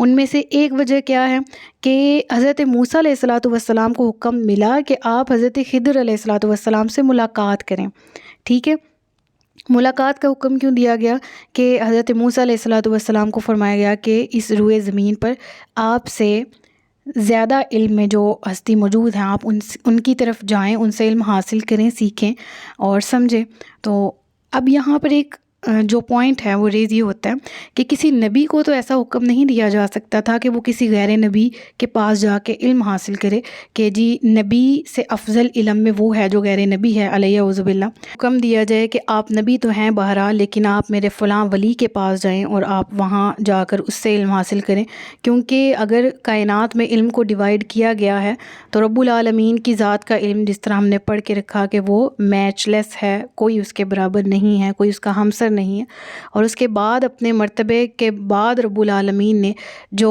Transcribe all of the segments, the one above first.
ان میں سے ایک وجہ کیا ہے کہ حضرت موسیٰ علیہ الصلاۃ والسلام کو حکم ملا کہ آپ حضرت خضر علیہ الصلاۃ والسلام سے ملاقات کریں، ٹھیک ہے۔ ملاقات کا حکم کیوں دیا گیا کہ حضرت موسیٰ علیہ الصلاۃ والسلام کو فرمایا گیا کہ اس روئے زمین پر آپ سے زیادہ علم میں جو ہستی موجود ہیں آپ ان کی طرف جائیں، ان سے علم حاصل کریں، سیکھیں اور سمجھیں۔ تو اب یہاں پر ایک جو پوائنٹ ہے وہ ریز یہ ہوتا ہے کہ کسی نبی کو تو ایسا حکم نہیں دیا جا سکتا تھا کہ وہ کسی غیر نبی کے پاس جا کے علم حاصل کرے کہ جی نبی سے افضل علم میں وہ ہے جو غیر نبی ہے علیہ اعوذ باللہ۔ حکم دیا جائے کہ آپ نبی تو ہیں بہرحال، لیکن آپ میرے فلاں ولی کے پاس جائیں اور آپ وہاں جا کر اس سے علم حاصل کریں، کیونکہ اگر کائنات میں علم کو ڈیوائیڈ کیا گیا ہے تو رب العالمین کی ذات کا علم جس طرح ہم نے پڑھ کے رکھا کہ وہ میچ لیس ہے، کوئی اس کے برابر نہیں ہے، کوئی اس کا ہمسر نہیں ہے، اور اس کے بعد اپنے مرتبے کے بعد رب العالمین نے جو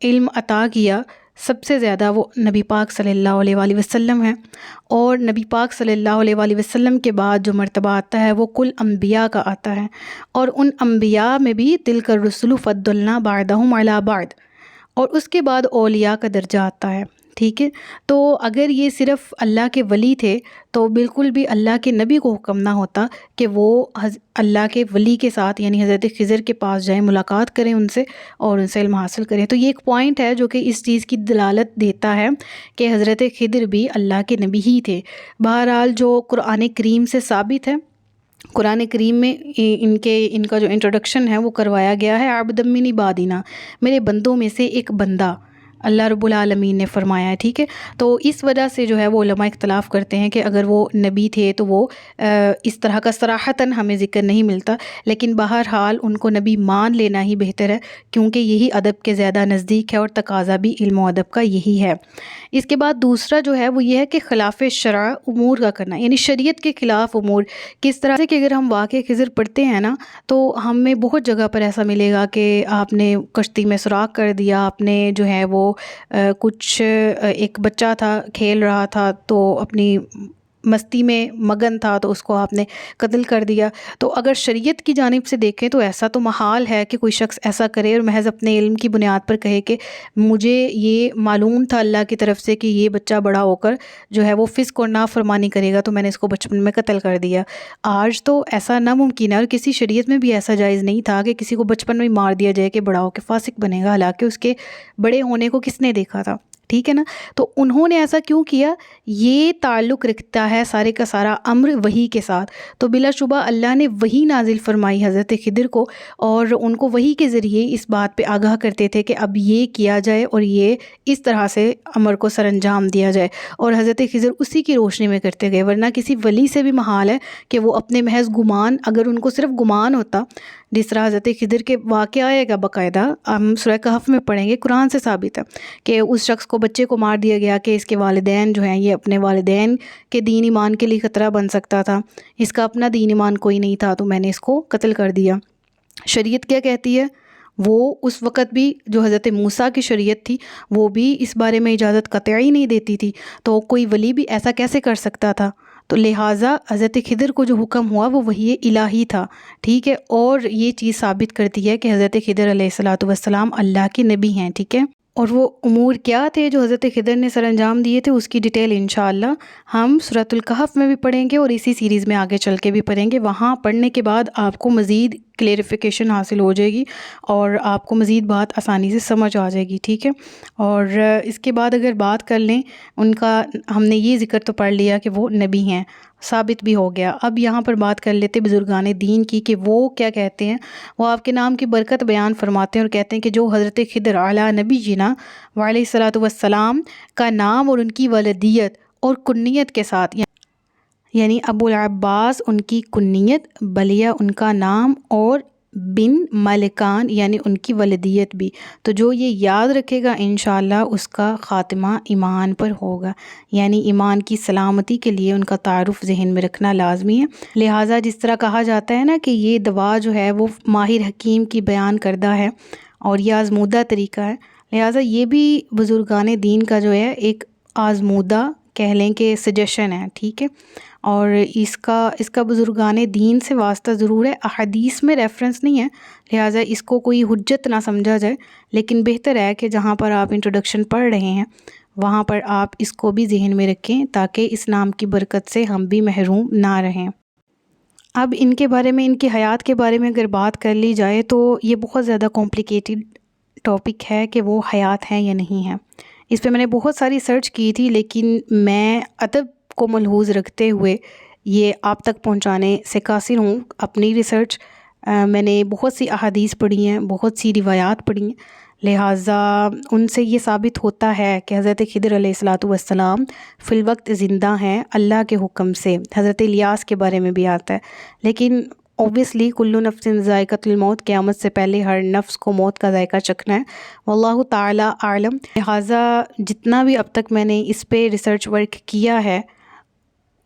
علم عطا کیا سب سے زیادہ وہ نبی پاک صلی اللہ علیہ وآلہ وسلم ہے، اور نبی پاک صلی اللہ علیہ وآلہ وسلم کے بعد جو مرتبہ آتا ہے وہ کل انبیاء کا آتا ہے، اور ان انبیاء میں بھی تلک الرسل فضلنا بعضهم علی بعض، اور اس کے بعد اولیاء کا درجہ آتا ہے، ٹھیک ہے۔ تو اگر یہ صرف اللہ کے ولی تھے تو بالکل بھی اللہ کے نبی کو حکم نہ ہوتا کہ وہ اللہ کے ولی کے ساتھ یعنی حضرت خضر کے پاس جائیں، ملاقات کریں ان سے اور ان سے علم حاصل کریں۔ تو یہ ایک پوائنٹ ہے جو کہ اس چیز کی دلالت دیتا ہے کہ حضرت خضر بھی اللہ کے نبی ہی تھے۔ بہرحال جو قرآن کریم سے ثابت ہے، قرآن کریم میں ان کا جو انٹروڈکشن ہے وہ کروایا گیا ہے عبدا من عبادنا، میرے بندوں میں سے ایک بندہ اللہ رب العالمین نے فرمایا ہے، ٹھیک ہے۔ تو اس وجہ سے جو ہے وہ علماء اختلاف کرتے ہیں کہ اگر وہ نبی تھے تو وہ اس طرح کا صراحتاً ہمیں ذکر نہیں ملتا، لیکن بہرحال ان کو نبی مان لینا ہی بہتر ہے، کیونکہ یہی ادب کے زیادہ نزدیک ہے اور تقاضا بھی علم و ادب کا یہی ہے۔ اس کے بعد دوسرا جو ہے وہ یہ ہے کہ خلاف شرع امور کا کرنا، یعنی شریعت کے خلاف امور کس طرح سے کہ اگر ہم واقع خضر پڑھتے ہیں نا تو ہمیں بہت جگہ پر ایسا ملے گا کہ آپ نے کشتی میں سوراخ کر دیا، آپ نے جو ہے وہ کچھ ایک بچہ تھا کھیل رہا تھا تو اپنی مستی میں مگن تھا تو اس کو آپ نے قتل کر دیا۔ تو اگر شریعت کی جانب سے دیکھیں تو ایسا تو محال ہے کہ کوئی شخص ایسا کرے اور محض اپنے علم کی بنیاد پر کہے کہ مجھے یہ معلوم تھا اللہ کی طرف سے کہ یہ بچہ بڑا ہو کر جو ہے وہ فسق اور نافرمانی کرے گا تو میں نے اس کو بچپن میں قتل کر دیا۔ آج تو ایسا ناممکن ہے، اور کسی شریعت میں بھی ایسا جائز نہیں تھا کہ کسی کو بچپن میں مار دیا جائے کہ بڑا ہو کے فاسق بنے گا، حالانکہ اس کے بڑے ہونے کو کس نے دیکھا تھا، ٹھیک ہے نا۔ تو انہوں نے ایسا کیوں کیا؟ یہ تعلق رکھتا ہے سارے کا سارا امر وحی کے ساتھ، تو بلا شبہ اللہ نے وحی نازل فرمائی حضرت خضر کو، اور ان کو وحی کے ذریعے اس بات پہ آگاہ کرتے تھے کہ اب یہ کیا جائے اور یہ اس طرح سے امر کو سر انجام دیا جائے، اور حضرت خضر اسی کی روشنی میں کرتے گئے۔ ورنہ کسی ولی سے بھی محال ہے کہ وہ اپنے محض گمان، اگر ان کو صرف گمان ہوتا، جس طرح حضرت خضر کے واقعہ آئے گا باقاعدہ، ہم سورہ کہف میں پڑھیں گے، قرآن سے ثابت ہے کہ اس شخص کو بچے کو مار دیا گیا کہ اس کے والدین جو ہیں یہ اپنے والدین کے دین ایمان کے لیے خطرہ بن سکتا تھا، اس کا اپنا دین ایمان کوئی نہیں تھا تو میں نے اس کو قتل کر دیا۔ شریعت کیا کہتی ہے؟ وہ اس وقت بھی جو حضرت موسیٰ کی شریعت تھی وہ بھی اس بارے میں اجازت قطعی نہیں دیتی تھی، تو کوئی ولی بھی ایسا کیسے کر سکتا تھا؟ تو لہٰذا حضرت خضر کو جو حکم ہوا وہ وحی الہی تھا، ٹھیک ہے، اور یہ چیز ثابت کرتی ہے کہ حضرت خضر علیہ الصلاۃ والسلام اللہ کے نبی ہیں، ٹھیک ہے۔ اور وہ امور کیا تھے جو حضرت خضر نے سر انجام دیے تھے، اس کی ڈیٹیل انشاءاللہ ہم سورۃ الکہف میں بھی پڑھیں گے اور اسی سیریز میں آگے چل کے بھی پڑھیں گے۔ وہاں پڑھنے کے بعد آپ کو مزید کلیریفیکیشن حاصل ہو جائے گی اور آپ کو مزید بات آسانی سے سمجھ آ جائے گی، ٹھیک ہے۔ اور اس کے بعد اگر بات کر لیں ان کا، ہم نے یہ ذکر تو پڑھ لیا کہ وہ نبی ہیں، ثابت بھی ہو گیا۔ اب یہاں پر بات کر لیتے بزرگان دین کی کہ وہ کیا کہتے ہیں۔ وہ آپ کے نام کی برکت بیان فرماتے ہیں اور کہتے ہیں کہ جو حضرت خضر علی نبی جینا وعلیہ الصلاۃ والسلام کا نام اور ان کی ولدیت اور کنیت کے ساتھ، یعنی ابو العباس ان کی کنیت، بلیہ ان کا نام، اور بن ملکان یعنی ان کی ولدیت بھی، تو جو یہ یاد رکھے گا انشاءاللہ اس کا خاتمہ ایمان پر ہوگا، یعنی ایمان کی سلامتی کے لیے ان کا تعارف ذہن میں رکھنا لازمی ہے۔ لہٰذا جس طرح کہا جاتا ہے نا کہ یہ دوا جو ہے وہ ماہر حکیم کی بیان کردہ ہے اور یہ آزمودہ طریقہ ہے، لہٰذا یہ بھی بزرگان دین کا جو ہے ایک آزمودہ کہہ لیں کہ سجیشن ہے، ٹھیک ہے، اور اس کا بزرگان دین سے واسطہ ضرور ہے، احادیث میں ریفرنس نہیں ہے، لہٰذا اس کو کوئی حجت نہ سمجھا جائے، لیکن بہتر ہے کہ جہاں پر آپ انٹروڈکشن پڑھ رہے ہیں وہاں پر آپ اس کو بھی ذہن میں رکھیں تاکہ اس نام کی برکت سے ہم بھی محروم نہ رہیں۔ اب ان کے بارے میں، ان کی حیات کے بارے میں اگر بات کر لی جائے تو یہ بہت زیادہ کمپلیکیٹڈ ٹاپک ہے کہ وہ حیات ہیں یا نہیں ہیں۔ اس پہ میں نے بہت ساری سرچ کی تھی، لیکن میں ادب کو ملحوظ رکھتے ہوئے یہ آپ تک پہنچانے سے قاصر ہوں۔ اپنی ریسرچ میں نے بہت سی احادیث پڑھی ہیں، بہت سی روایات پڑھی ہیں، لہٰذا ان سے یہ ثابت ہوتا ہے کہ حضرت خضر علیہ الصلاۃ والسلام فی الوقت زندہ ہیں اللہ کے حکم سے۔ حضرت الیاس کے بارے میں بھی آتا ہے، لیکن اوبویسلی کل نفس ذائقۃ الموت، قیامت سے پہلے ہر نفس کو موت کا ذائقہ چکھنا ہے، واللہ تعالی اعلم۔ لہٰذا جتنا بھی اب تک میں نے اس پہ ریسرچ ورک کیا ہے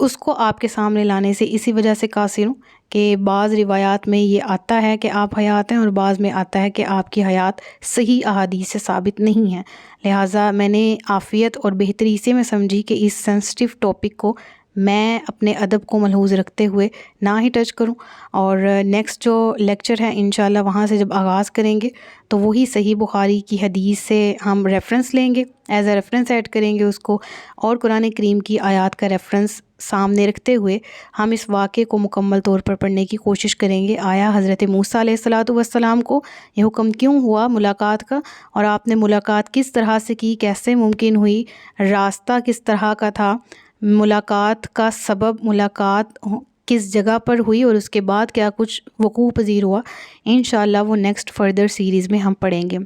اس کو آپ کے سامنے لانے سے اسی وجہ سے قاصر ہوں کہ بعض روایات میں یہ آتا ہے کہ آپ حیات ہیں اور بعض میں آتا ہے کہ آپ کی حیات صحیح احادیث سے ثابت نہیں ہے، لہٰذا میں نے عافیت اور بہتری سے میں سمجھی کہ اس سینسٹیو ٹاپک کو میں اپنے ادب کو ملحوظ رکھتے ہوئے نہ ہی ٹچ کروں، اور نیکسٹ جو لیکچر ہے انشاءاللہ وہاں سے جب آغاز کریں گے تو وہی صحیح بخاری کی حدیث سے ہم ریفرنس لیں گے، ایز اے ریفرنس ایڈ کریں گے اس کو، اور قرآن کریم کی آیات کا ریفرنس سامنے رکھتے ہوئے ہم اس واقعے کو مکمل طور پر پڑھنے کی کوشش کریں گے۔ آیا حضرت موسیٰ علیہ الصلاۃ والسلام کو یہ حکم کیوں ہوا ملاقات کا، اور آپ نے ملاقات کس طرح سے کی، کیسے ممکن ہوئی، راستہ کس طرح کا تھا، ملاقات کا سبب، ملاقات کس جگہ پر ہوئی، اور اس کے بعد کیا کچھ وقوع پذیر ہوا، انشاءاللہ وہ نیکسٹ فردر سیریز میں ہم پڑھیں گے۔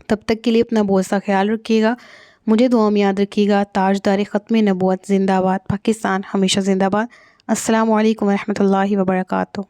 تب تک کے لیے اپنا بہت سا خیال رکھیے گا، مجھے دعا میں یاد رکھیے گا۔ تاجدار ختم نبوت زندہ باد، پاکستان ہمیشہ زندہ باد۔ السلام علیکم ورحمۃ اللہ وبرکاتہ۔